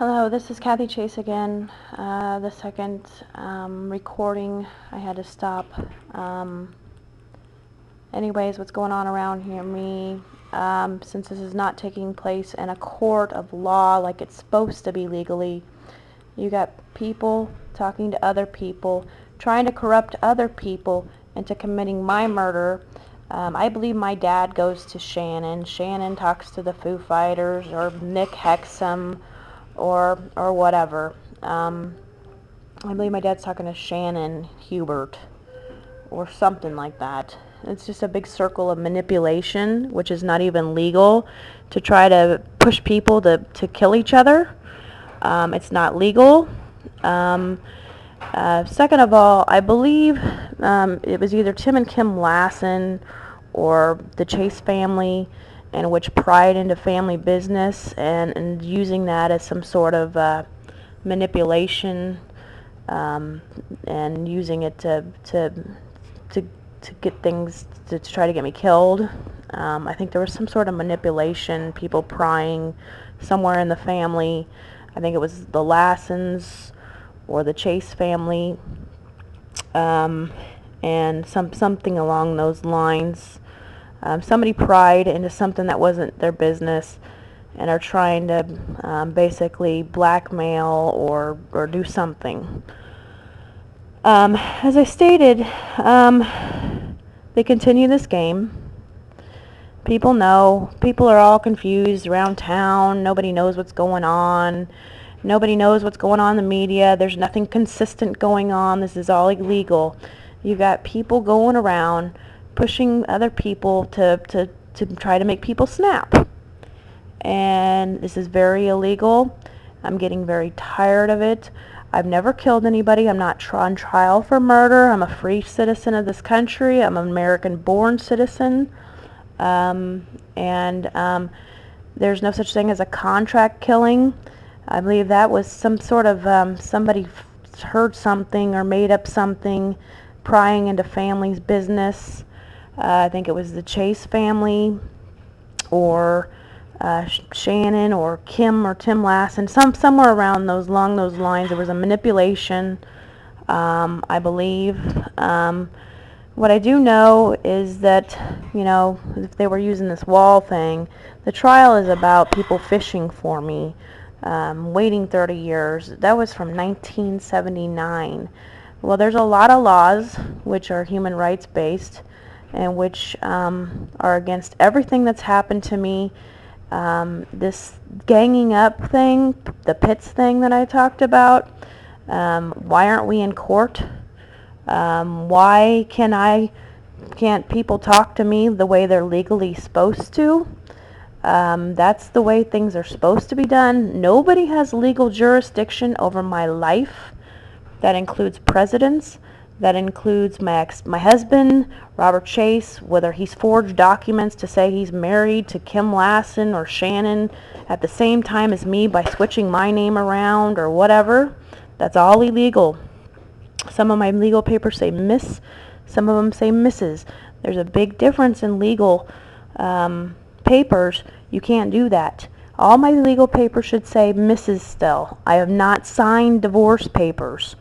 Hello, this is Kathy Chase again. The second recording I had to stop. Anyways, what's going on around here? Since this is not taking place in a court of law like it's supposed to be legally, you got people talking to other people, trying to corrupt other people into committing my murder. I believe my dad goes to Shannon. Shannon talks to the Foo Fighters or Nick Hexum or whatever. I believe my dad's talking to Shannon Hubert or something like that. It's just a big circle of manipulation, which is not even legal, to try to push people to kill each other. It's not legal. Second of all, I believe it was either Tim and Kim Lassen or the Chase family, in which pried into family business and using that as some sort of manipulation, and using it to get things to try to get me killed. I think there was some sort of manipulation, people prying somewhere in the family. I think it was the Lassens or the Chase family, and something along those lines. Somebody pried into something that wasn't their business and are trying to basically blackmail or do something. As I stated, they continue this game. People know. People are all confused around town. Nobody knows what's going on. Nobody knows what's going on in the media. There's nothing consistent going on. This is all illegal. You've got people going around pushing other people to try to make people snap. And this is very illegal. I'm getting very tired of it. I've never killed anybody. I'm not on trial for murder. I'm a free citizen of this country. I'm an American-born citizen. There's no such thing as a contract killing. I believe that was some sort of somebody heard something or made up something, prying into family's business. I think it was the Chase family or Shannon or Kim or Tim Lassen, somewhere around along those lines. There was a manipulation, I believe. What I do know is that, if they were using this wall thing, the trial is about people fishing for me, waiting 30 years. That was from 1979. Well, there's a lot of laws which are human rights based and which are against everything that's happened to me. This ganging up thing, the Pitts thing that I talked about, why aren't we in court? Why can't people talk to me the way they're legally supposed to? That's the way things are supposed to be done. Nobody has legal jurisdiction over my life. That includes presidents. That includes my husband, Robert Chase, whether he's forged documents to say he's married to Kim Lassen or Shannon at the same time as me by switching my name around or whatever. That's all illegal. Some of my legal papers say Miss, some of them say Mrs. There's a big difference in legal papers. You can't do that. All my legal papers should say Mrs. still. I have not signed divorce papers.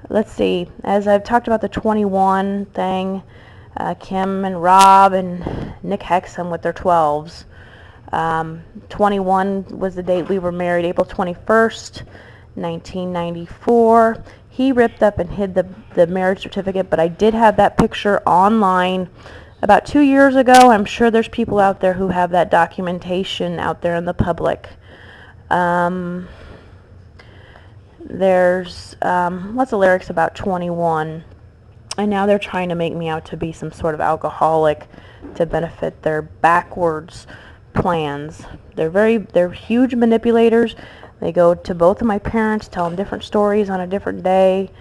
Let's see, as I've talked about the 21 thing, Kim and Rob and Nick Hexum with their 12s. 21 was the date we were married, April 21st, 1994. He ripped up and hid the marriage certificate, but I did have that picture online about 2 years ago. I'm sure there's people out there who have that documentation out there in the public. There's lots of lyrics about 21, and now they're trying to make me out to be some sort of alcoholic to benefit their backwards plans. They're huge manipulators. They go to both of my parents, tell them different stories on a different day.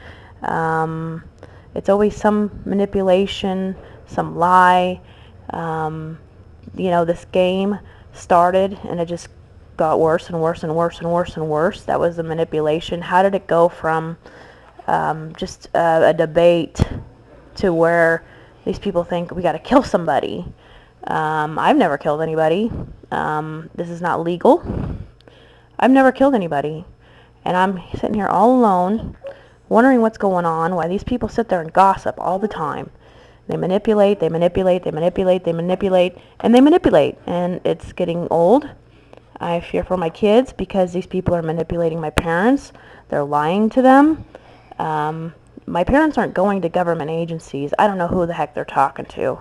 It's always some manipulation, some lie. This game started and it just got worse and worse and worse and worse and worse. That was the manipulation. How did it go from just a debate to where these people think we got to kill somebody? I've never killed anybody. This is not legal. I've never killed anybody. And I'm sitting here all alone, wondering what's going on, why these people sit there and gossip all the time. They manipulate, they manipulate, they manipulate, they manipulate, and they manipulate. And it's getting old. I fear for my kids because these people are manipulating my parents. They're lying to them. My parents aren't going to government agencies. I don't know who the heck they're talking to.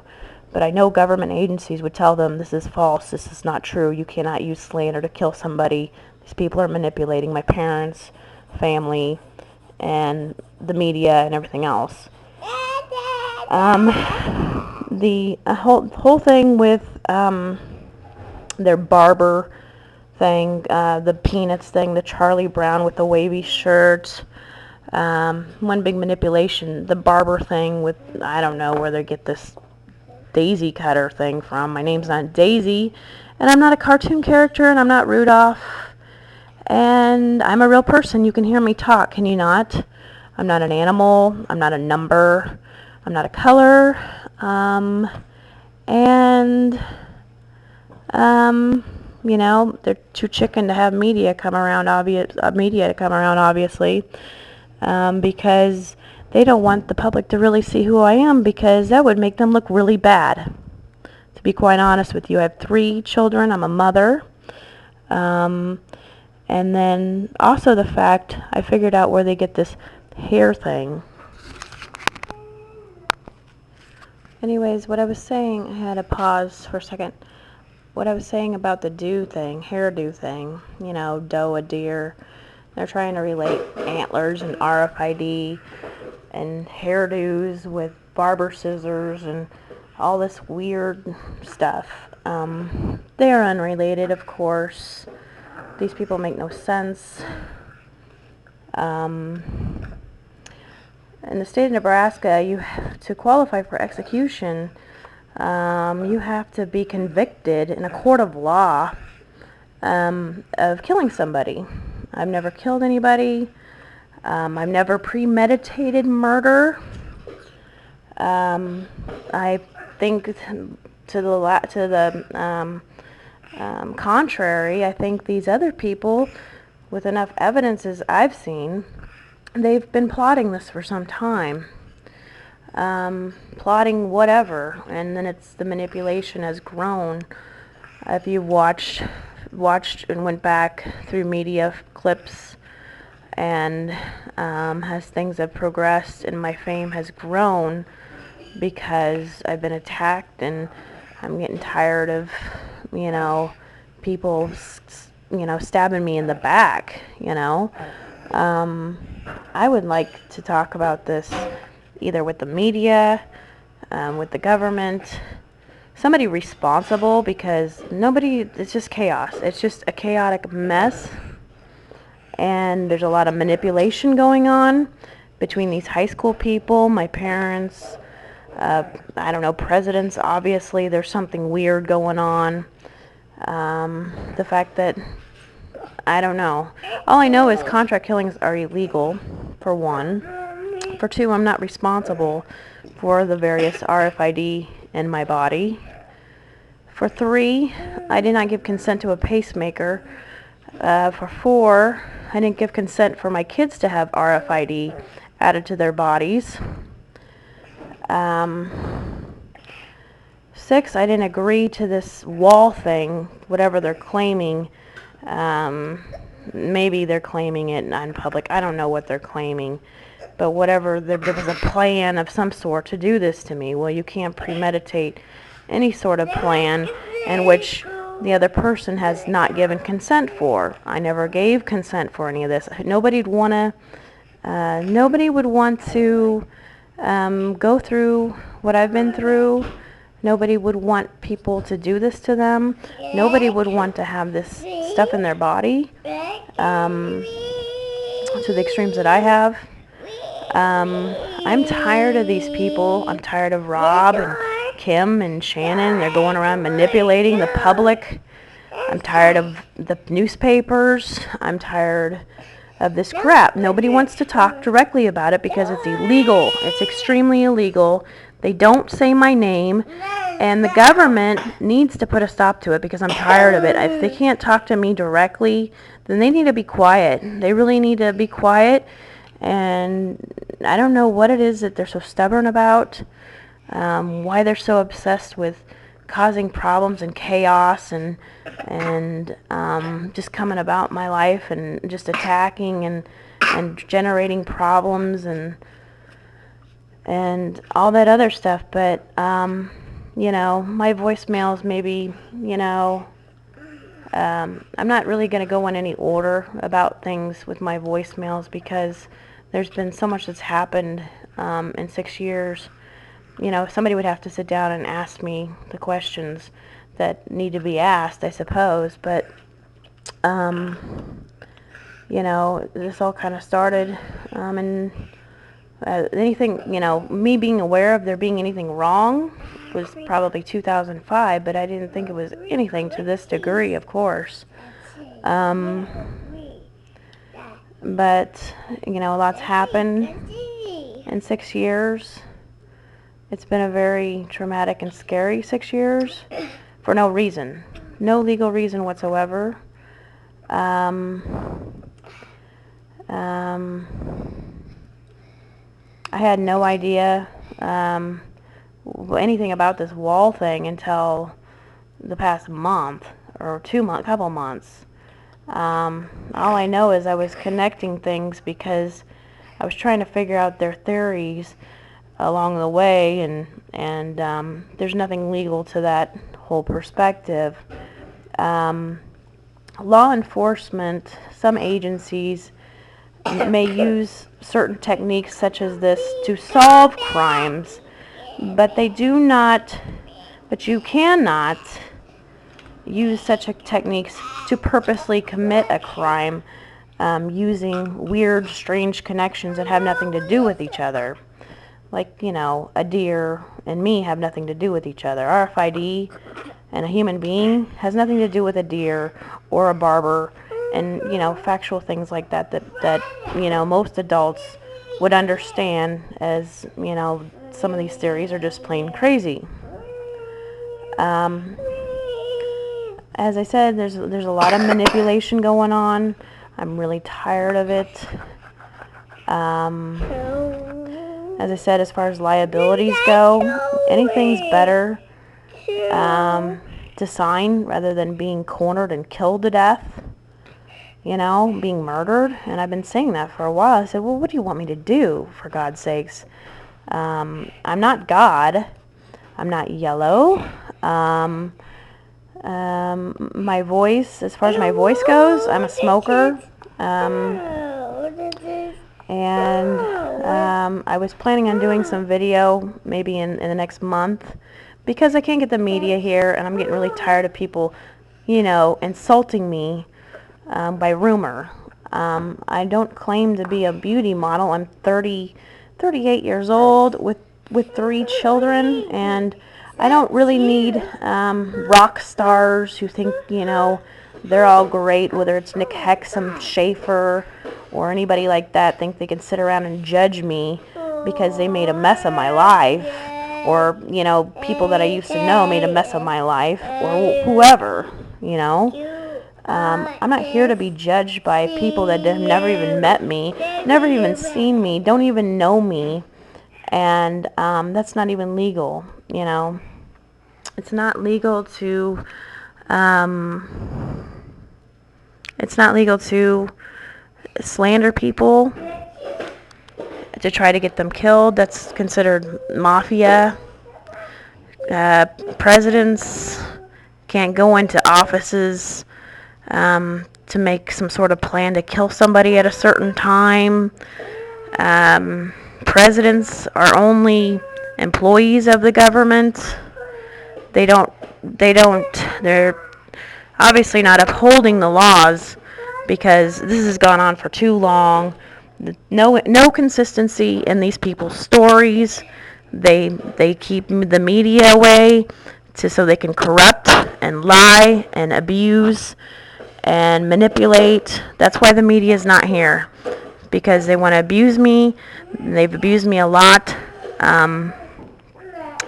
But I know government agencies would tell them, this is false, this is not true, you cannot use slander to kill somebody. These people are manipulating my parents, family, and the media and everything else. The whole thing with their barber thing, the Peanuts thing, the Charlie Brown with the wavy shirt, one big manipulation, the barber thing with, I don't know where they get this daisy cutter thing from. My name's not Daisy, and I'm not a cartoon character, and I'm not Rudolph, and I'm a real person. You can hear me talk, can you not? I'm not an animal, I'm not a number, I'm not a color, you know, they're too chicken to have media come around, obviously, because they don't want the public to really see who I am, because that would make them look really bad. To be quite honest with you, I have 3 children. I'm a mother. And then also the fact I figured out where they get this hair thing. Anyways, what I was saying, I had to pause for a second. What I was saying about the hairdo thing, you know, doe, a deer. They're trying to relate antlers and RFID and hairdos with barber scissors and all this weird stuff. They're unrelated, of course. These people make no sense. In the state of Nebraska, to qualify for execution, you have to be convicted in a court of law of killing somebody. I've never killed anybody. I've never premeditated murder. I think to the contrary, I think these other people, with enough evidence as I've seen, they've been plotting this for some time. Plotting whatever, and then the manipulation has grown. If you watched and went back through media clips, and as things have progressed and my fame has grown, because I've been attacked, and I'm getting tired of, you know, people, you know, stabbing me in the back, you know. I would like to talk about this either with the media, with the government, somebody responsible, because it's just chaos. It's just a chaotic mess, and there's a lot of manipulation going on between these high school people, my parents, I don't know, presidents. Obviously there's something weird going on. The fact that, I don't know. All I know is contract killings are illegal, for one. For 2, I'm not responsible for the various RFID in my body. For 3, I did not give consent to a pacemaker. For 4, I didn't give consent for my kids to have RFID added to their bodies. 6, I didn't agree to this wall thing, whatever they're claiming. Maybe they're claiming it in public. I don't know what they're claiming. But whatever, there was a plan of some sort to do this to me. Well, you can't premeditate any sort of plan in which the other person has not given consent for. I never gave consent for any of this. Nobody would want to go through what I've been through. Nobody would want people to do this to them. Nobody would want to have this stuff in their body to the extremes that I have. I'm tired of these people. I'm tired of Rob and Kim and Shannon. They're going around manipulating the public. I'm tired of the newspapers. I'm tired of this crap. Nobody wants to talk directly about it because it's illegal. It's extremely illegal. They don't say my name, and the government needs to put a stop to it because I'm tired of it. If they can't talk to me directly, then they need to be quiet. They really need to be quiet, and I don't know what it is that they're so stubborn about, why they're so obsessed with causing problems and chaos and just coming about my life and just attacking and generating problems and all that other stuff. But you know, my voicemails maybe, you know, I'm not really going to go in any order about things with my voicemails because there's been so much that's happened in 6 years. You know, somebody would have to sit down and ask me the questions that need to be asked, I suppose. But, you know, this all kind of started and anything, you know, me being aware of there being anything wrong was probably 2005, but I didn't think it was anything to this degree, of course. But, you know, a lot's happened in 6 years. It's been a very traumatic and scary 6 years for no reason, no legal reason whatsoever. I had no idea anything about this wall thing until the past month or couple months. All I know is I was connecting things because I was trying to figure out their theories along the way, and there's nothing legal to that whole perspective. Law enforcement, some agencies may use certain techniques such as this to solve crimes, but you cannot use such techniques to purposely commit a crime using weird, strange connections that have nothing to do with each other. Like, you know, a deer and me have nothing to do with each other. RFID and a human being has nothing to do with a deer or a barber, and, you know, factual things like that you know, most adults would understand, as, you know, some of these theories are just plain crazy. As I said, there's a lot of manipulation going on. I'm really tired of it. As I said, as far as liabilities go, anything's better to sign rather than being cornered and killed to death, you know, being murdered. And I've been saying that for a while. I said, well, what do you want me to do, for God's sakes? I'm not God. I'm not yellow. My voice, as far as my voice goes, I'm a smoker. And I was planning on doing some video maybe in the next month because I can't get the media here, and I'm getting really tired of people, you know, insulting me by rumor. I don't claim to be a beauty model. I'm 38 years old with 3 children, and I don't really need rock stars who think, you know, they're all great, whether it's Nick Hexum, Schaefer, or anybody like that, think they can sit around and judge me because they made a mess of my life, or, you know, people that I used to know made a mess of my life, or whoever, you know. I'm not here to be judged by people that have never even met me, never even seen me, don't even know me, and that's not even legal, you know. It's not legal to slander people, to try to get them killed. That's considered mafia. Presidents can't go into offices to make some sort of plan to kill somebody at a certain time. Presidents are only employees of the government. They're obviously not upholding the laws because this has gone on for too long. No consistency in these people's stories. They keep the media away so they can corrupt and lie and abuse and manipulate. That's why the media is not here, because they want to abuse me. They've abused me a lot.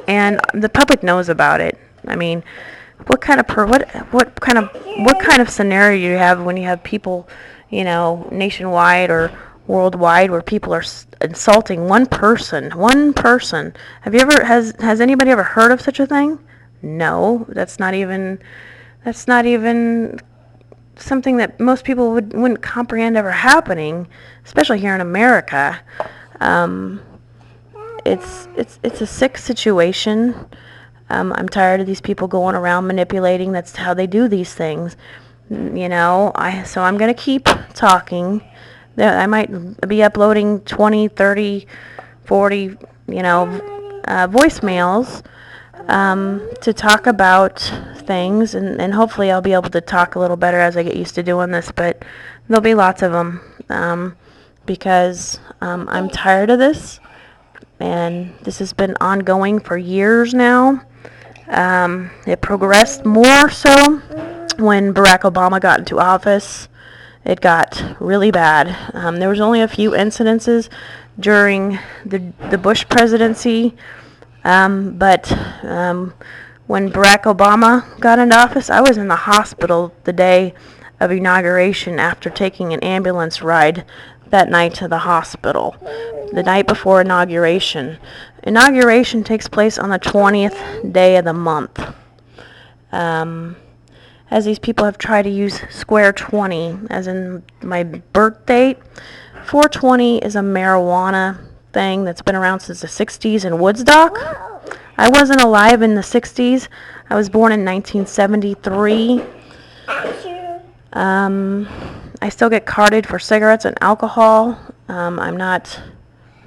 and the public knows about it. I mean, what kind of scenario you have when you have people, nationwide or worldwide, where people are insulting one person? One person. Have you ever has anybody ever heard of such a thing? No, that's not even something that most people wouldn't comprehend ever happening, especially here in America. Um, it's a sick situation. I'm tired of these people going around manipulating. That's how they do these things. So I'm going to keep talking. I might be uploading 20, 30, 40, voicemails to talk about things, and hopefully I'll be able to talk a little better as I get used to doing this, but there'll be lots of them because I'm tired of this, and this has been ongoing for years now. It progressed more so when Barack Obama got into office. It got really bad. There was only a few incidences during the Bush presidency, but when Barack Obama got into office, I was in the hospital the day of inauguration after taking an ambulance ride that night to the hospital, the night before inauguration. Inauguration takes place on the 20th day of the month. As these people have tried to use square 20 as in my birth date, 420 is a marijuana thing that's been around since the 60s in Woodstock. I wasn't alive in the 60s. I was born in 1973. I still get carded for cigarettes and alcohol. I'm not,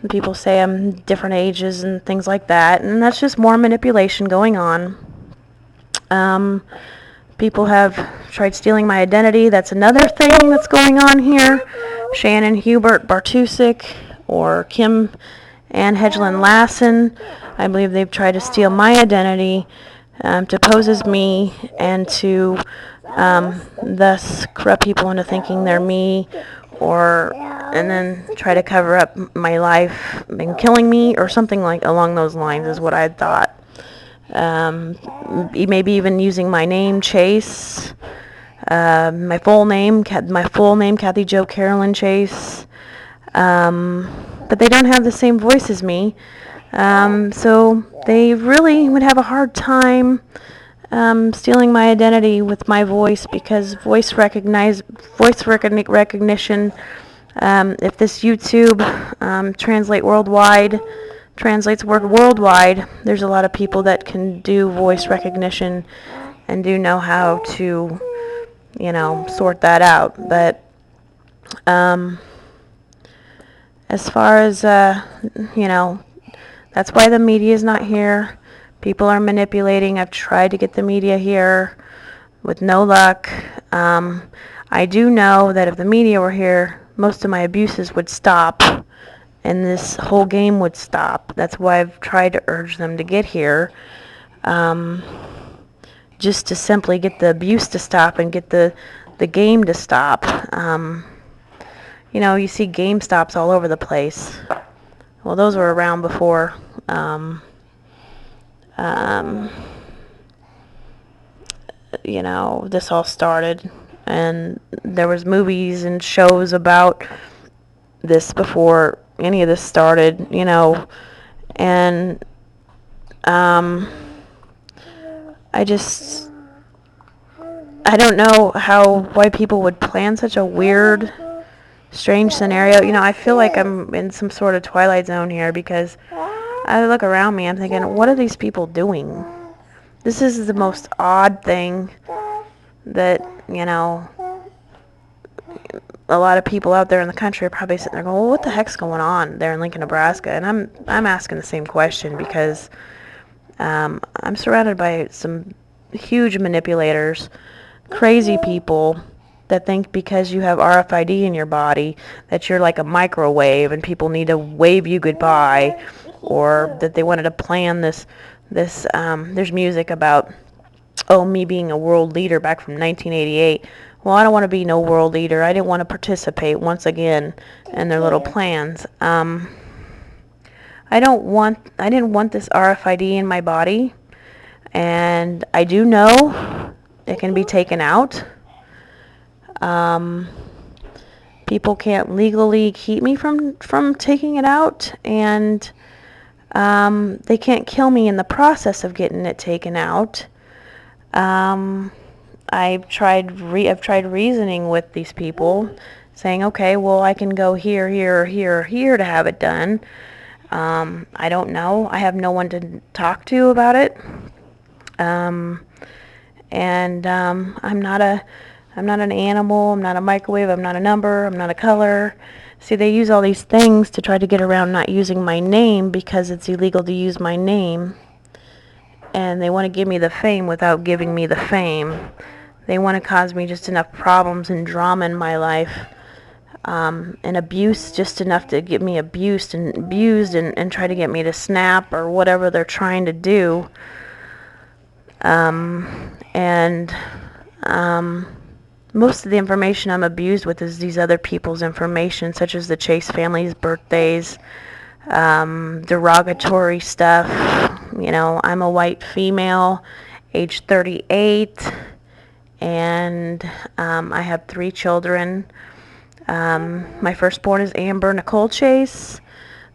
people say I'm different ages and things like that, and that's just more manipulation going on. People have tried stealing my identity. That's another thing that's going on here. Shannon Hubert Bartusik or Kim Ann Hedgeland Lassen, I believe they've tried to steal my identity to pose as me and to thus corrupt people into thinking they're me, and then try to cover up my life and killing me or something like along those lines is what I thought. Maybe even using my name, Chase, my full name, Kathi Jo Carolyn Chase, but they don't have the same voice as me, so they really would have a hard time stealing my identity with my voice, because voice recognition, if this YouTube translates word worldwide, there's a lot of people that can do voice recognition and do know how to, sort that out. But as far as, that's why the media is not here. People are manipulating. I've tried to get the media here with no luck. I do know that if the media were here, most of my abuses would stop and this whole game would stop. That's why I've tried to urge them to get here, just to simply get the abuse to stop and get the game to stop. You see game stops all over the place. Well, those were around before this all started, and there was movies and shows about this before any of this started, and I don't know why people would plan such a weird, strange scenario. I feel like I'm in some sort of Twilight Zone here, because I look around me, I'm thinking, what are these people doing? This is the most odd thing that, a lot of people out there in the country are probably sitting there going, well, what the heck's going on there in Lincoln, Nebraska? And I'm asking the same question, because I'm surrounded by some huge manipulators, crazy people that think because you have RFID in your body that you're like a microwave and people need to wave you goodbye, or that they wanted to plan this there's music about, me being a world leader back from 1988. Well, I don't want to be no world leader. I didn't want to participate once again in their little plans. I I didn't want this RFID in my body, and I do know it can be taken out. Um, People can't legally keep me from taking it out, and they can't kill me in the process of getting it taken out. I've tried reasoning with these people, saying, okay, well, I can go here, here, here, here to have it done. I don't know. I have no one to talk to about it. I'm not an animal. I'm not a microwave. I'm not a number. I'm not a color. See, they use all these things to try to get around not using my name because it's illegal to use my name. And they want to give me the fame without giving me the fame. They want to cause me just enough problems and drama in my life, and abuse just enough to get me abused and try to get me to snap or whatever they're trying to do. And most of the information I'm abused with is these other people's information, such as the Chase family's birthdays, derogatory stuff. You know, I'm a white female, age 38, and I have 3 children. My firstborn is Amber Nicole Chase.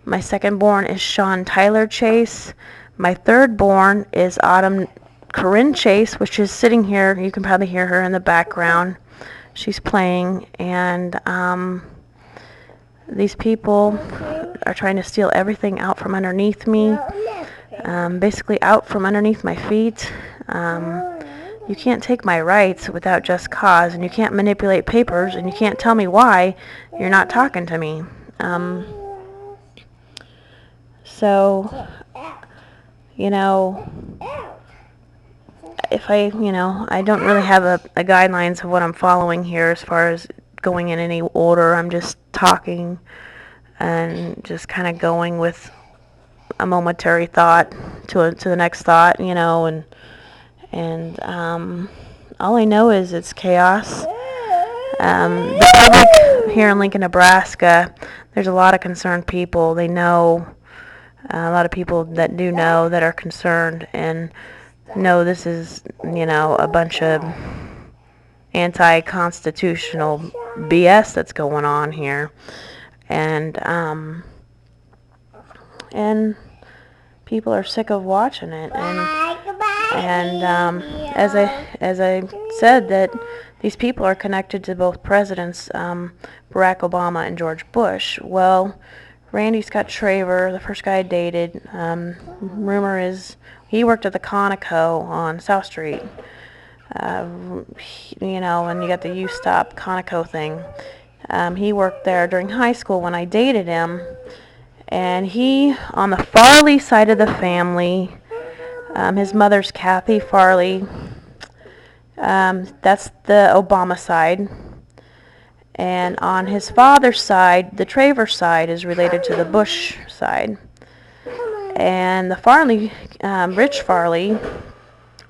My secondborn is Sean Tyler Chase. My thirdborn is Autumn Corinne Chase, which is sitting here. You can probably hear her in the background. She's playing, and these people are trying to steal everything out from underneath me, basically out from underneath my feet. You can't take my rights without just cause, and you can't manipulate papers, and you can't tell me why you're not talking to me. So, you know, if I don't really have a guidelines of what I'm following here as far as going in any order. I'm just talking and just kind of going with a momentary thought to the next thought, and all I know is it's chaos. The public here in Lincoln, Nebraska, there's a lot of concerned people. They know, a lot of people that do know that are concerned and know this is, a bunch of anti-constitutional BS that's going on here. And people are sick of watching it. And as I said, that these people are connected to both presidents, Barack Obama and George Bush. Well, Randy Scott Traver, the first guy I dated, rumor is he worked at the Conoco on South Street. And you got the You Stop Conoco thing. He worked there during high school when I dated him. And he, on the Farley side of the family, his mother's Kathi Farley. That's the Obama side. And on his father's side, the Traver side, is related to the Bush side. And the Farley, Rich Farley,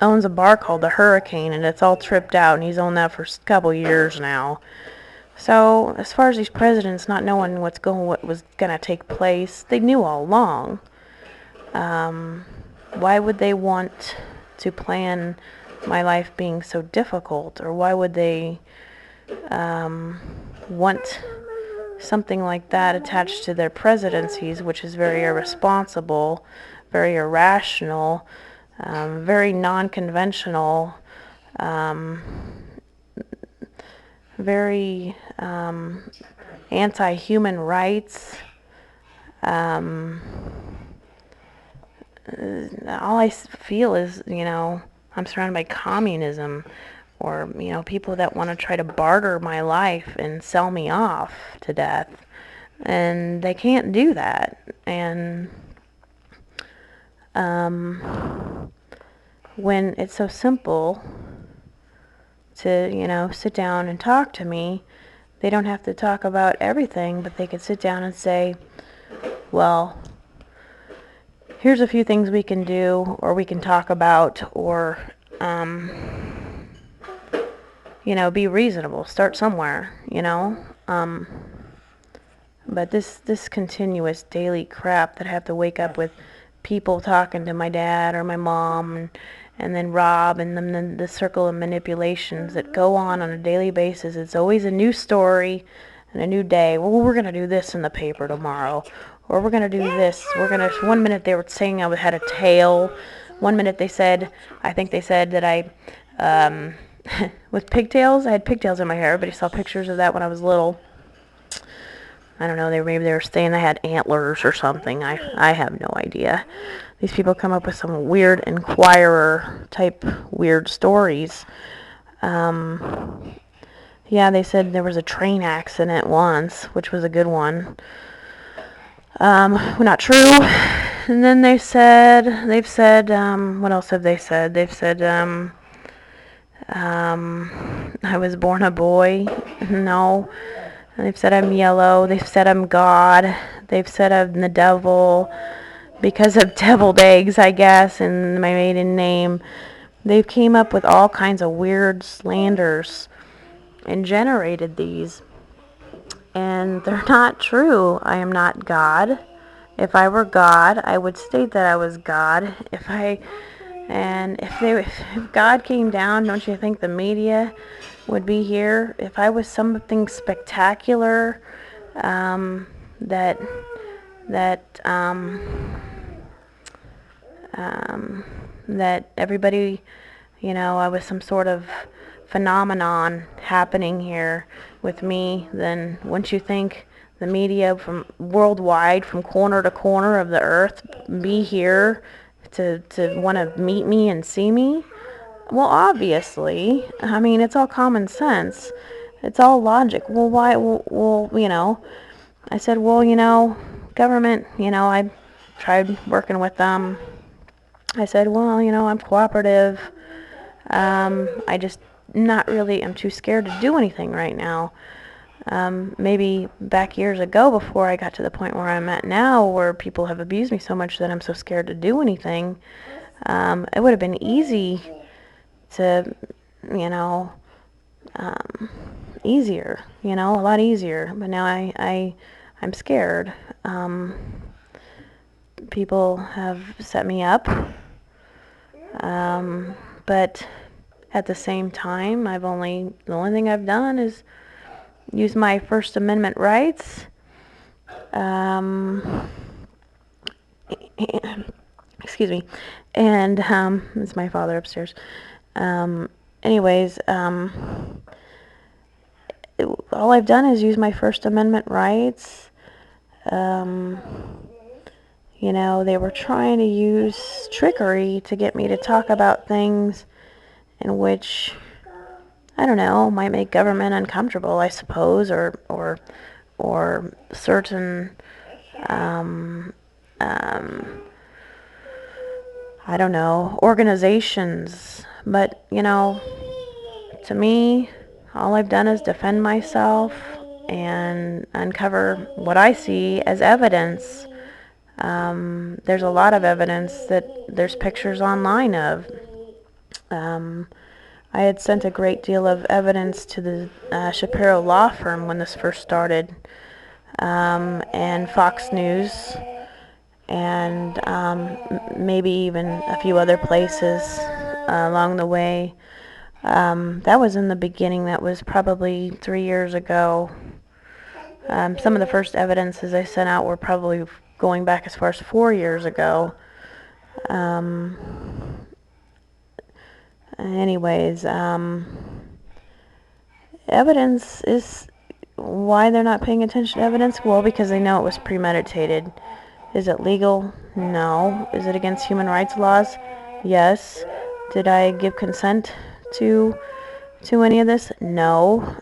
owns a bar called the Hurricane, and it's all tripped out, and he's owned that for a couple years now. So as far as these presidents not knowing what was going to take place, they knew all along. Why would they want to plan my life being so difficult, or why would they want something like that attached to their presidencies, which is very irresponsible, very irrational, very non-conventional, very anti-human rights. All I feel is, I'm surrounded by communism, or, people that want to try to barter my life and sell me off to death. And they can't do that. And when it's so simple to, sit down and talk to me, they don't have to talk about everything, but they could sit down and say, well, here's a few things we can do, or we can talk about, or, be reasonable. Start somewhere, But this continuous daily crap that I have to wake up with people talking to my dad or my mom, and then Rob, and then the circle of manipulations that go on a daily basis. It's always a new story and a new day. Well, we're going to do this in the paper tomorrow, or we're going to do this. One minute they were saying I had a tail. One minute I think they said that I, with pigtails, I had pigtails in my hair. Everybody saw pictures of that when I was little. I don't know, maybe they were saying I had antlers or something. I have no idea. These people come up with some weird Inquirer type weird stories. Yeah, they said there was a train accident once, which was a good one. Not true. And then they've said, what else have they said? They've said, I was born a boy. No. They've said I'm yellow. They've said I'm God. They've said I'm the devil because of deviled eggs, I guess, and my maiden name. They've came up with all kinds of weird slanders and generated these. And they're not true. I am not God. If I were God, I would state that I was God. If God came down, don't you think the media would be here? If I was something spectacular, that that that everybody, I was some sort of phenomenon happening here with me, then wouldn't you think the media from worldwide, from corner to corner of the earth, be here to want to meet me and see me? Well, obviously. I mean, it's all common sense. It's all logic. Well, why? Well, I said, well, government, I tried working with them. I said, well, I'm cooperative. I just I'm too scared to do anything right now. Maybe back years ago, before I got to the point where I'm at now, where people have abused me so much that I'm so scared to do anything, it would have been easy to, easier, a lot easier. But now I'm scared. People have set me up, but at the same time, the only thing I've done is use my First Amendment rights. Excuse me. And it's my father upstairs. Anyways, all I've done is use my First Amendment rights. They were trying to use trickery to get me to talk about things in which, I don't know, might make government uncomfortable, I suppose, or certain, I don't know, organizations. But, to me, all I've done is defend myself and uncover what I see as evidence. There's a lot of evidence that there's pictures online of. I had sent a great deal of evidence to the Shapiro law firm when this first started, and Fox News, and maybe even a few other places along the way. That was in the beginning. That was probably 3 years ago. Some of the first evidences I sent out were probably going back as far as 4 years ago. Anyways, evidence is why they're not paying attention to evidence? Well, because they know it was premeditated. Is it legal? No. Is it against human rights laws? Yes. Did I give consent to any of this? No.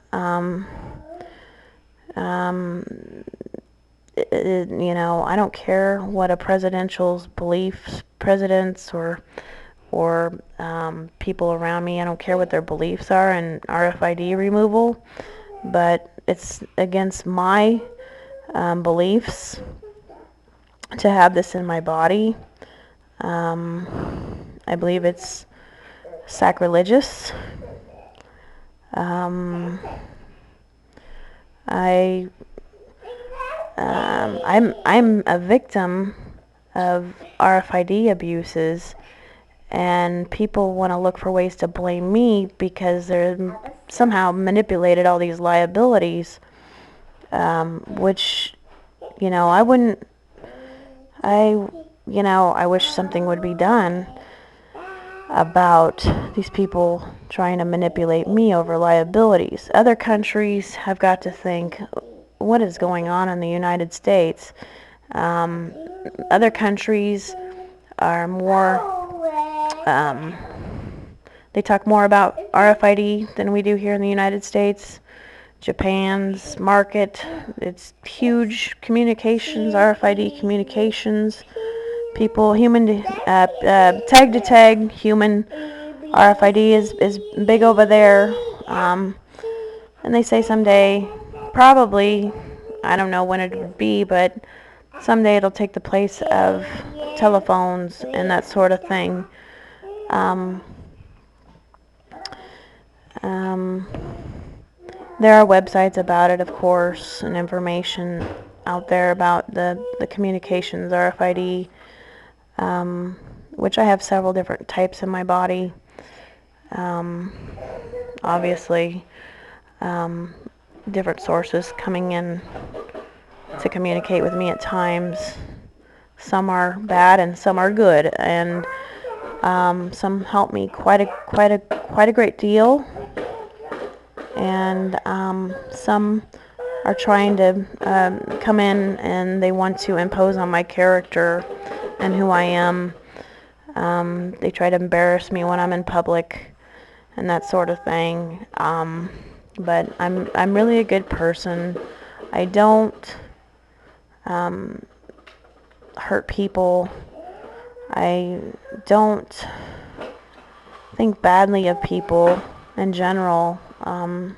I don't care what a presidential's beliefs, presidents or people around me, I don't care what their beliefs are in RFID removal, but it's against my beliefs to have this in my body. I believe it's sacrilegious. I'm a victim of RFID abuses, and people want to look for ways to blame me because they're somehow manipulated all these liabilities, which, I wouldn't, I wish something would be done about these people trying to manipulate me over liabilities. Other countries have got to think, what is going on in the United States? Other countries are more, they talk more about RFID than we do here in the United States. Japan's market, it's huge communications, RFID communications. People, tag to tag, human RFID is big over there. And they say someday, probably, I don't know when it would be, but someday it'll take the place of telephones and that sort of thing. There are websites about it, of course, and information out there about the communications RFID, which I have several different types in my body. Obviously, different sources coming in to communicate with me at times. Some are bad and some are good, and some help me quite a great deal, and some are trying to come in and they want to impose on my character and who I am. They try to embarrass me when I'm in public and that sort of thing. But I'm really a good person. I don't hurt people. I don't think badly of people in general. I'm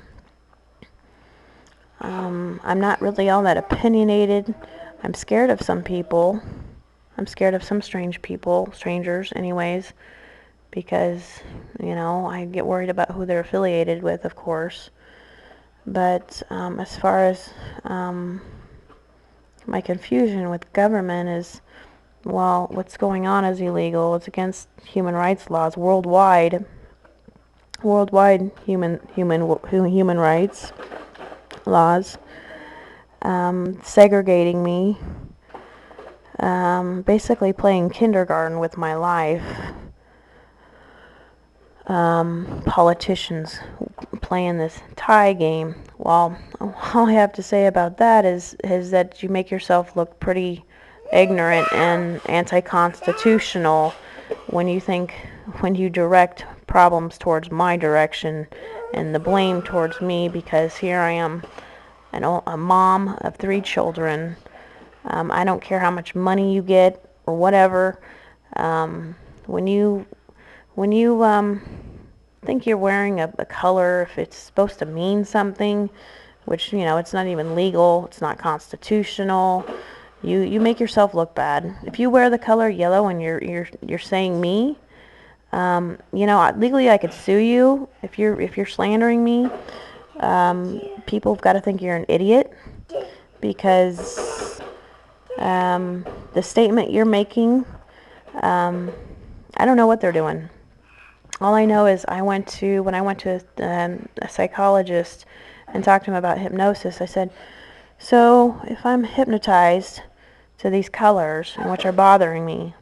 not really all that opinionated. I'm scared of some people. I'm scared of some strangers anyways, because, I get worried about who they're affiliated with, of course. But as far as my confusion with government is, well, what's going on is illegal. It's against human rights laws worldwide. Worldwide human rights laws, segregating me, basically playing kindergarten with my life. Politicians playing this tie game. Well, all I have to say about that is that you make yourself look pretty ignorant and anti-constitutional when you direct problems towards my direction and the blame towards me, because here I am, a mom of 3 children. I don't care how much money you get or whatever. When you think you're wearing a color, if it's supposed to mean something, which, it's not even legal, it's not constitutional, you make yourself look bad. If you wear the color yellow and you're saying me, legally I could sue you if you're slandering me. People have got to think you're an idiot, because the statement you're making, I don't know what they're doing. All I know is when I went to a psychologist and talked to him about hypnosis, I said, so if I'm hypnotized to these colors, which are bothering me,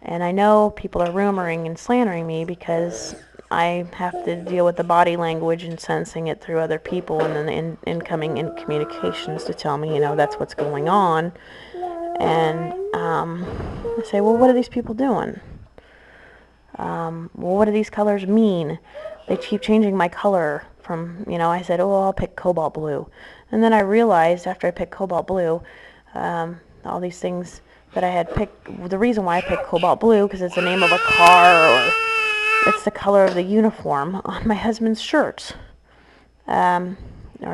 and I know people are rumoring and slandering me because I have to deal with the body language and sensing it through other people, and then incoming in communications to tell me, that's what's going on. And I say, well, what are these people doing? Well, what do these colors mean? They keep changing my color from, I said, oh, I'll pick cobalt blue. And then I realized after I picked cobalt blue, all these things that I had picked, the reason why I picked cobalt blue, because it's the name of a car, or it's the color of the uniform on my husband's shirt. Or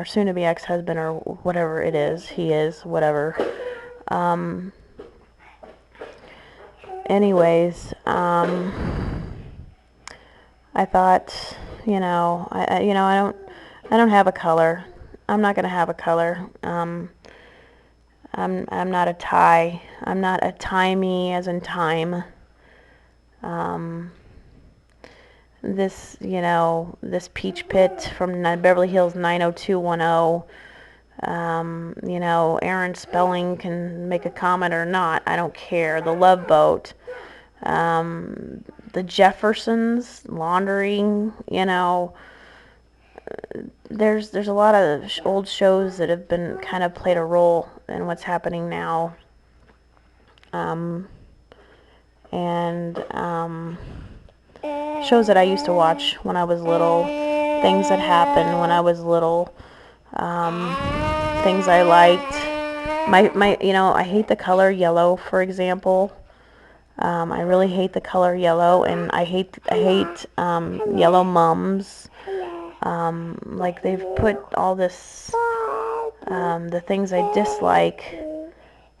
soon-to-be ex-husband, or whatever it is, he is, whatever. Anyways, I thought, I don't have a color. I'm not going to have a color. I'm not a Thai. I'm not a Thai-me as in time. This, this Peach Pit from Beverly Hills 90210. Aaron Spelling can make a comment or not. I don't care. The Love Boat. The Jeffersons, laundering, there's a lot of old shows that have been kind of played a role in what's happening now. And shows that I used to watch when I was little, things that happened when I was little, things I liked. I hate the color yellow, for example. I really hate the color yellow, and I hate yellow mums. Like they've put all this, the things I dislike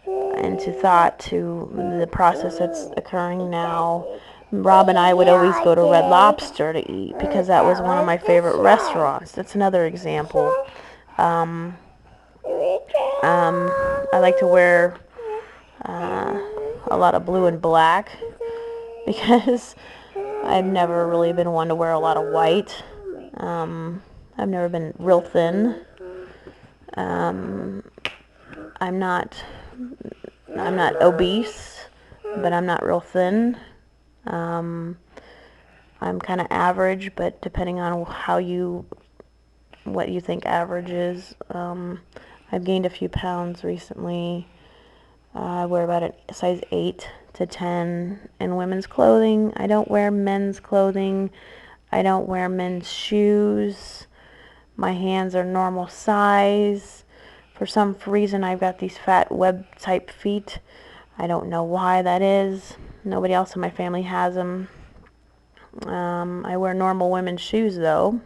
into thought to the process that's occurring now. Rob and I would always go to Red Lobster to eat because that was one of my favorite restaurants. That's another example. I like to wear a lot of blue and black because I've never really been one to wear a lot of white. I've never been real thin. I'm not obese, but I'm not real thin. I'm kind of average, but depending on what you think average is. I've gained a few pounds recently. I wear about a size 8 to 10 in women's clothing. I don't wear men's clothing. I don't wear men's shoes. My hands are normal size. For some reason, I've got these fat web-type feet. I don't know why that is. Nobody else in my family has them. I wear normal women's shoes, though.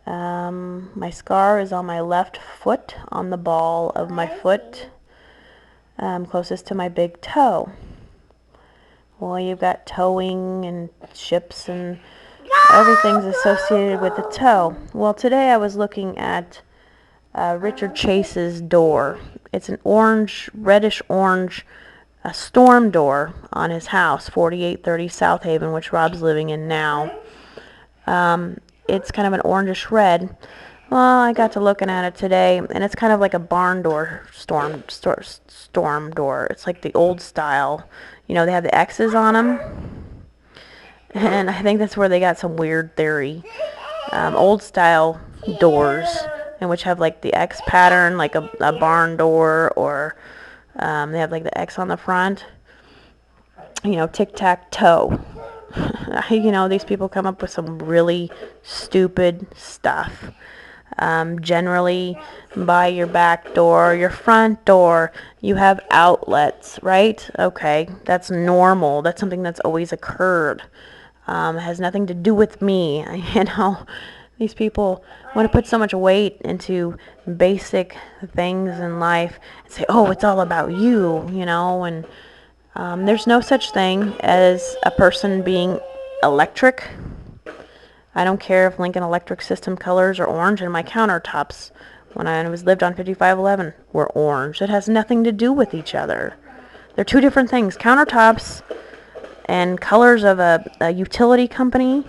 My scar is on my left foot, on the ball of my foot, closest to my big toe. Well, you've got towing and ships and everything's associated with the toe. Well, today I was looking at Richard Chase's door. It's an reddish orange, a storm door on his house, 4830 South Haven, which Rob's living in now. It's kind of an orangish red. Well, I got to looking at it today, and it's kind of like a barn door, storm door. It's like the old style. They have the X's on them, and I think that's where they got some weird theory. Old style doors, and which have like the X pattern, like a barn door, or they have like the X on the front. Tic-tac-toe. These people come up with some really stupid stuff. Generally, by your back door, your front door, you have outlets, right? Okay, that's normal. That's something that's always occurred. It has nothing to do with me. These people want to put so much weight into basic things in life and say, oh, it's all about you, and there's no such thing as a person being electric. I don't care if Lincoln Electric System colors are orange, and my countertops when I lived on 5511 were orange. It has nothing to do with each other. They're two different things. Countertops and colors of a utility company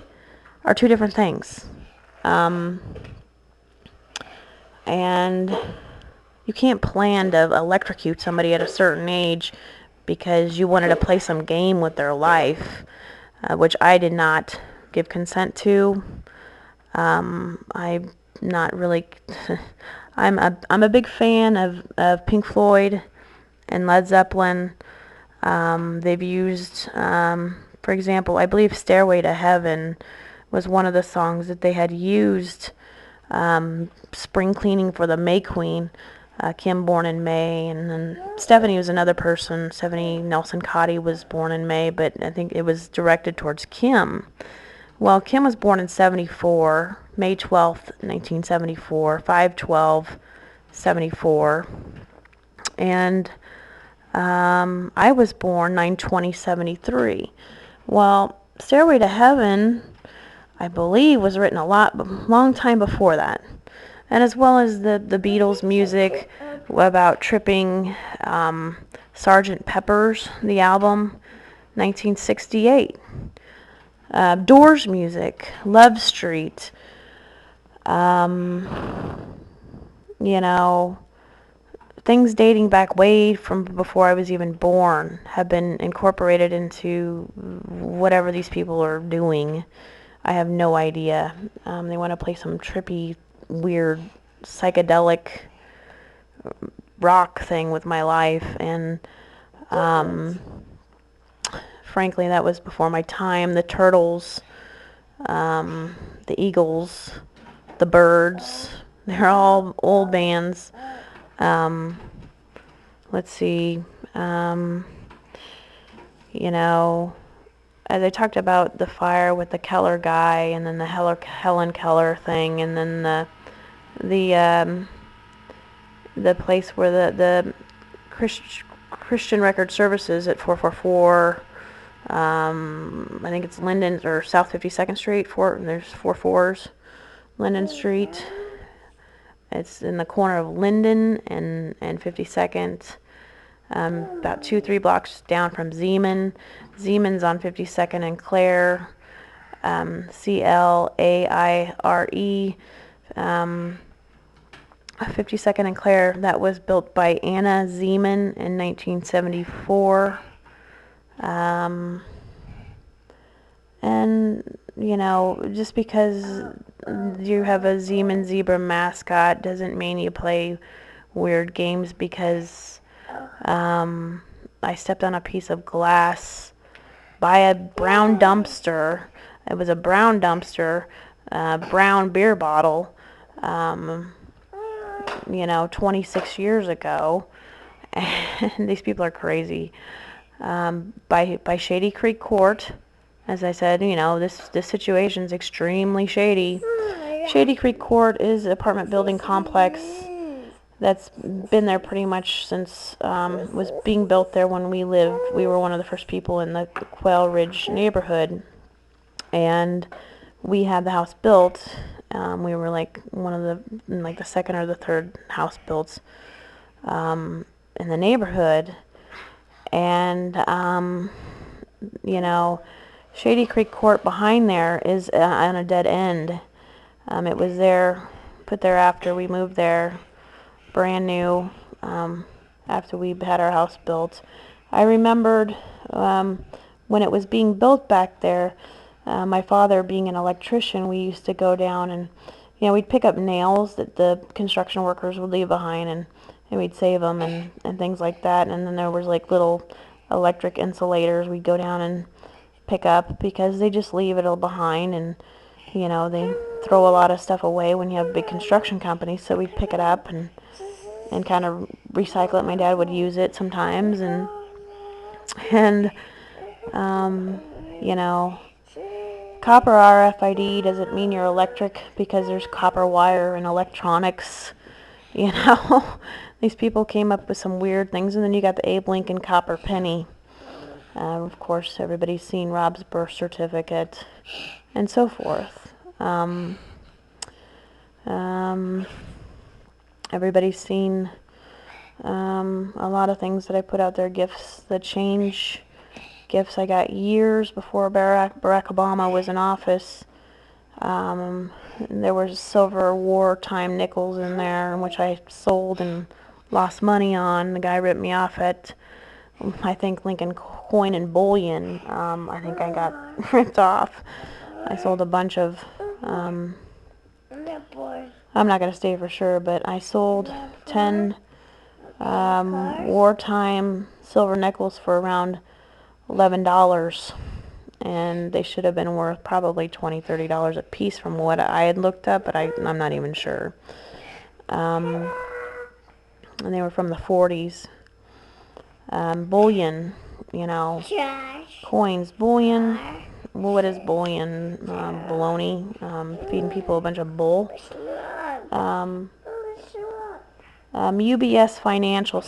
are two different things. And you can't plan to electrocute somebody at a certain age because you wanted to play some game with their life, which I did not give consent to. I'm not really. I'm a big fan of Pink Floyd and Led Zeppelin. They've used, for example, I believe "Stairway to Heaven" was one of the songs that they had used. Spring cleaning for the May Queen. Kim born in May, and then Stephanie was another person. Stephanie Nelson Kathi was born in May, but I think it was directed towards Kim. Well, Kim was born in 74, May 12th, 1974, 5/12/74, and I was born 9/20/73. Well, Stairway to Heaven, I believe, was written long time before that. And as well as the Beatles music, about tripping Sergeant Pepper's, the album, 1968. Doors music, Love Street, you know, things dating back way from before I was even born have been incorporated into whatever these people are doing. I have no idea. They want to play some trippy, weird, psychedelic rock thing with my life, and frankly, that was before my time. The Turtles, the Eagles, the Birds, they're all old bands. Let's see, you know, as I talked about the fire with the Keller guy, and then the Helen Keller thing, and then the place where the Christian Record Services at 444, I think it's Linden or South 52nd Street. There's 4 4s, Linden Street. It's in the corner of Linden and 52nd, about 2-3 blocks down from Zeeman. Zeeman's on 52nd and Clare, Claire. 52nd and Clare, that was built by Anna Zeeman in 1974. And, you know, just because you have a Zeeman zebra mascot doesn't mean you play weird games, because I stepped on a piece of glass by a brown dumpster. It was a brown dumpster, brown beer bottle, you know, 26 years ago. And these people are crazy. By Shady Creek Court, as I said, you know, this situation's extremely shady. Shady Creek Court is an apartment building complex that's been there pretty much since was being built there when we lived. We were one of the first people in the Quail Ridge neighborhood, and we had the house built. We were like the second or the third house built in the neighborhood, and you know, Shady Creek Court behind there is on a dead end. It was there, put there after we moved there, brand new, after we had our house built. I remembered when it was being built back there, my father being an electrician, we used to go down and, you know, we'd pick up nails that the construction workers would leave behind, and we'd save them and things like that. And then there was like little electric insulators we'd go down and pick up, because they just leave it all behind, and, you know, they throw a lot of stuff away when you have big construction companies. So we'd pick it up and kind of recycle it. My dad would use it sometimes, and you know, copper RFID doesn't mean you're electric, because there's copper wire and electronics, you know. These people came up with some weird things. And then you got the Abe Lincoln copper penny. Of course, everybody's seen Rob's birth certificate, and so forth. Everybody's seen a lot of things that I put out there, gifts that change, gifts I got years before Barack Obama was in office. There was silver wartime nickels in there, which I sold and lost money on. The guy ripped me off at, I think, Lincoln Coin and Bullion. I think I got ripped off. I sold a bunch of, I'm not going to say for sure, but I sold 10 wartime silver nickels for around $11, and they should have been worth probably $20-$30 a piece from what I had looked up, but I'm not even sure. And they were from the 40s. Bullion, you know, coins, bullion. Well, what is bullion? Baloney, feeding people a bunch of bull. UBS Financial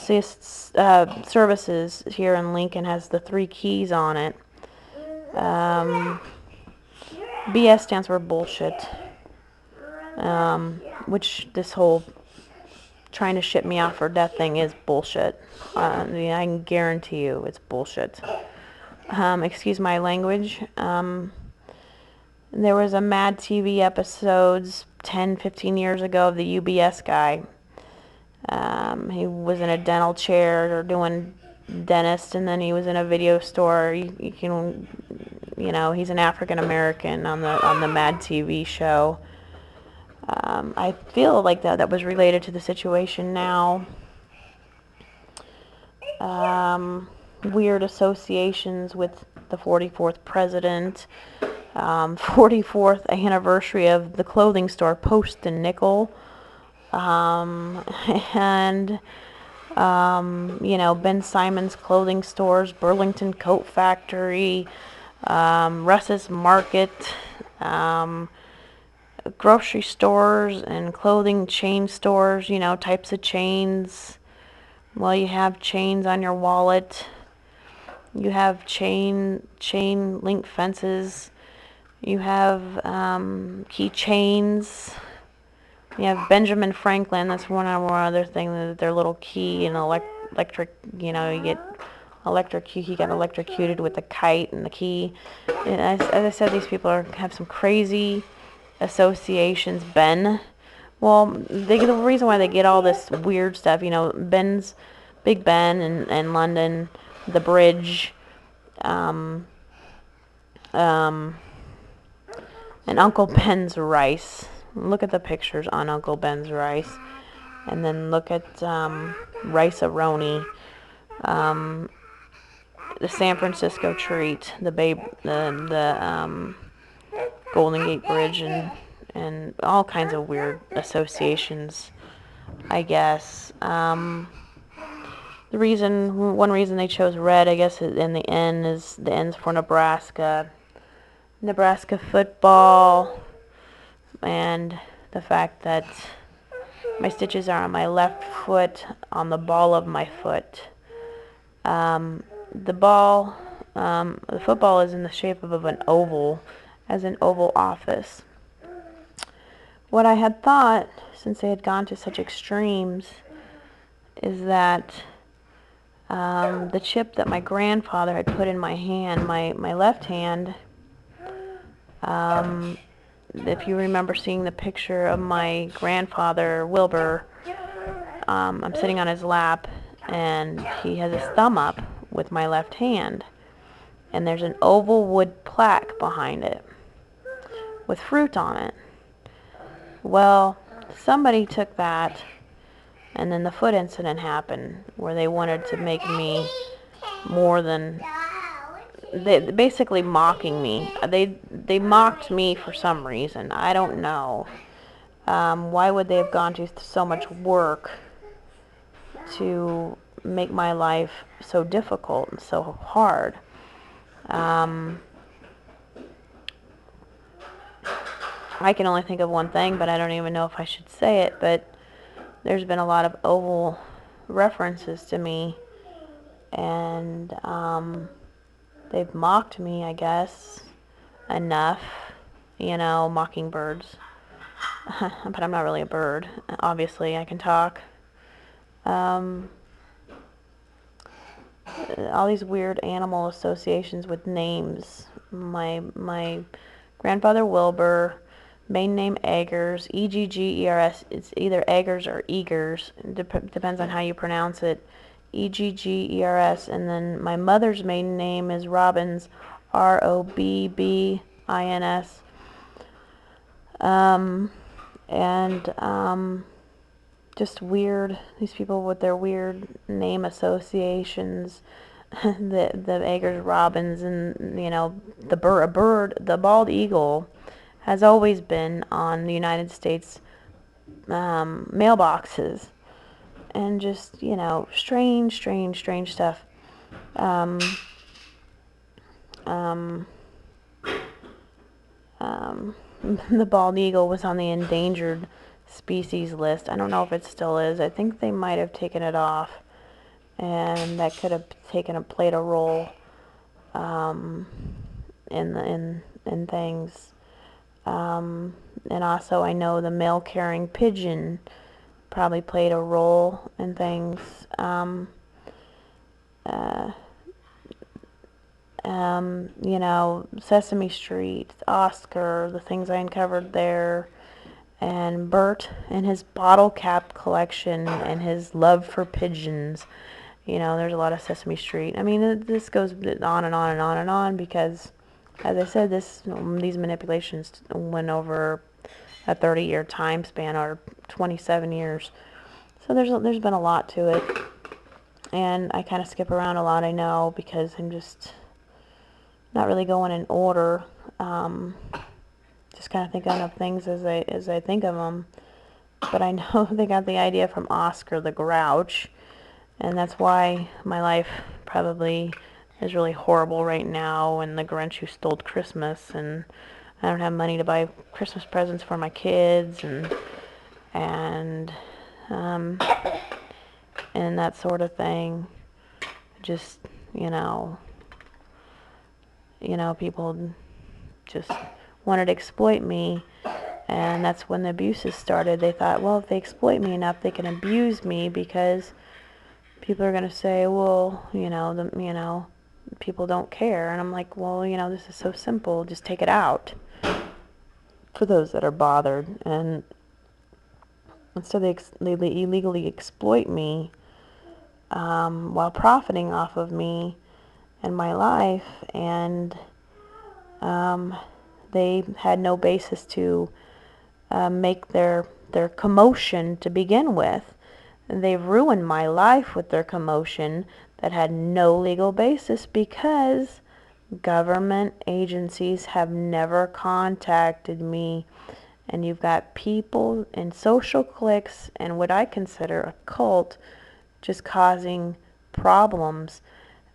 Services here in Lincoln has the 3 keys on it. BS stands for bullshit, which this whole trying to ship me out for death thing is bullshit. I can guarantee you it's bullshit. Excuse my language. There was a Mad TV episodes 10, 15 years ago of the UBS guy. He was in a dental chair or doing dentist, and then he was in a video store. You can, he's an African American on the Mad TV show. I feel like that was related to the situation now. Weird associations with the 44th president, 44th anniversary of the clothing store Post and Nickel, and Ben Simon's clothing stores, Burlington Coat Factory, Russ's Market, grocery stores and clothing chain stores, types of chains. Well, you have chains on your wallet. You have chain link fences. You have keychains. You have Benjamin Franklin. That's one other thing. Their little key and electric. You get he got electrocuted with the kite and the key. And as I said, these people have some crazy associations. Well, the reason why they get all this weird stuff, Big Ben and London, the bridge, and Uncle Ben's rice. Look at the pictures on Uncle Ben's rice, and then look at Rice-A-Roni, the San Francisco treat, the Golden Gate Bridge, and all kinds of weird associations, I guess. One reason they chose red, I guess, in the N is the N's for Nebraska football, and the fact that my stitches are on my left foot, on the ball of my foot. The football is in the shape of an oval, as an oval office. What I had thought, since they had gone to such extremes, is that the chip that my grandfather had put in my hand, my left hand, if you remember seeing the picture of my grandfather, Wilbur, I'm sitting on his lap, and he has his thumb up with my left hand, and there's an oval wood plaque behind it with fruit on it. Well, somebody took that, and then the foot incident happened, where they wanted to make me more than... They basically mocking me. They mocked me for some reason. I don't know. Why would they have gone to so much work to make my life so difficult and so hard? I can only think of one thing, but I don't even know if I should say it, but there's been a lot of oval references to me, and they've mocked me, I guess, enough, mocking birds. But I'm not really a bird. Obviously, I can talk. All these weird animal associations with names. My grandfather Wilbur, maiden name Eggers, Eggers. It's either Eggers or Eggers. Depends on how you pronounce it. Eggers, and then my mother's maiden name is Robbins, Robbins. Just weird, these people with their weird name associations. the Eggers, Robbins, and the bald eagle has always been on the United States mailboxes. And just, strange stuff. The bald eagle was on the endangered species list. I don't know if it still is. I think they might have taken it off, and that could have played a role in things. And also, I know the mail-carrying pigeon probably played a role in things. Uh, you know, Sesame Street, Oscar, the things I uncovered there, and Bert and his bottle cap collection and his love for pigeons. You know, there's a lot of Sesame Street. I mean, this goes on and on and on and on because, as I said, these manipulations went over a 30-year time span or 27 years. So there's been a lot to it, and I kind of skip around a lot, I know, because I'm just not really going in order. Just kind of thinking of things as I think of them. But I know they got the idea from Oscar the Grouch, and that's why my life probably is really horrible right now, and the Grinch who stole Christmas, and I don't have money to buy Christmas presents for my kids, and um, and that sort of thing. Just, you know, people just wanted to exploit me, and that's when the abuses started. They thought, well, if they exploit me enough, they can abuse me because people are going to say, well, people don't care. And I'm like, well, this is so simple. Just take it out for those that are bothered. And so they illegally exploit me while profiting off of me and my life. And they had no basis to make their commotion to begin with. And they've ruined my life with their commotion that had no legal basis because government agencies have never contacted me. And you've got people in social cliques and what I consider a cult just causing problems.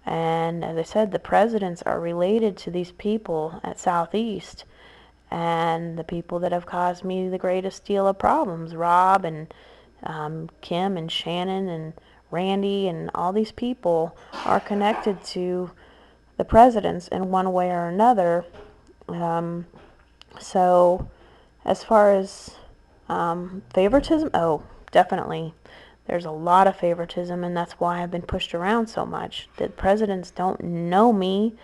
And as I said, the presidents are related to these people at Southeast, and the people that have caused me the greatest deal of problems, Rob and Kim and Shannon and Randy and all these people are connected to the presidents in one way or another. So as far as favoritism, oh, definitely. There's a lot of favoritism, and that's why I've been pushed around so much. The presidents don't know me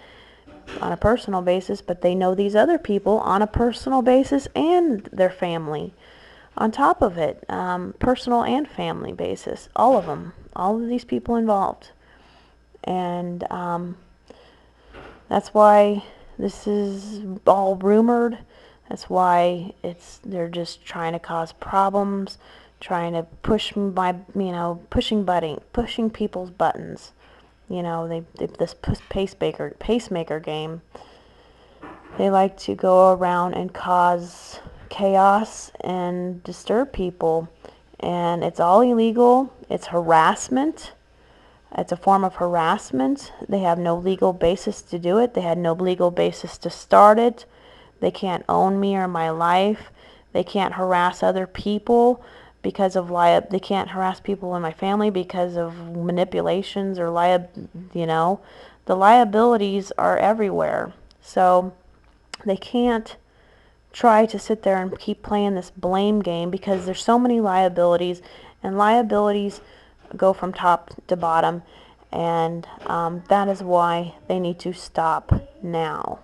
on a personal basis, but they know these other people on a personal basis and their family. On top of it, personal and family basis, all of them, all of these people involved. And that's why this is all rumored. That's why they're just trying to cause problems, trying to push pushing people's buttons. They this pacemaker game. They like to go around and cause chaos and disturb people, and it's all illegal. It's harassment. It's a form of harassment. They have no legal basis to do it. They had no legal basis to start it. They can't own me or my life. They can't harass other people because of they can't harass people in my family because of manipulations or the liabilities are everywhere. So they can't try to sit there and keep playing this blame game because there's so many liabilities, and liabilities go from top to bottom, and that is why they need to stop now.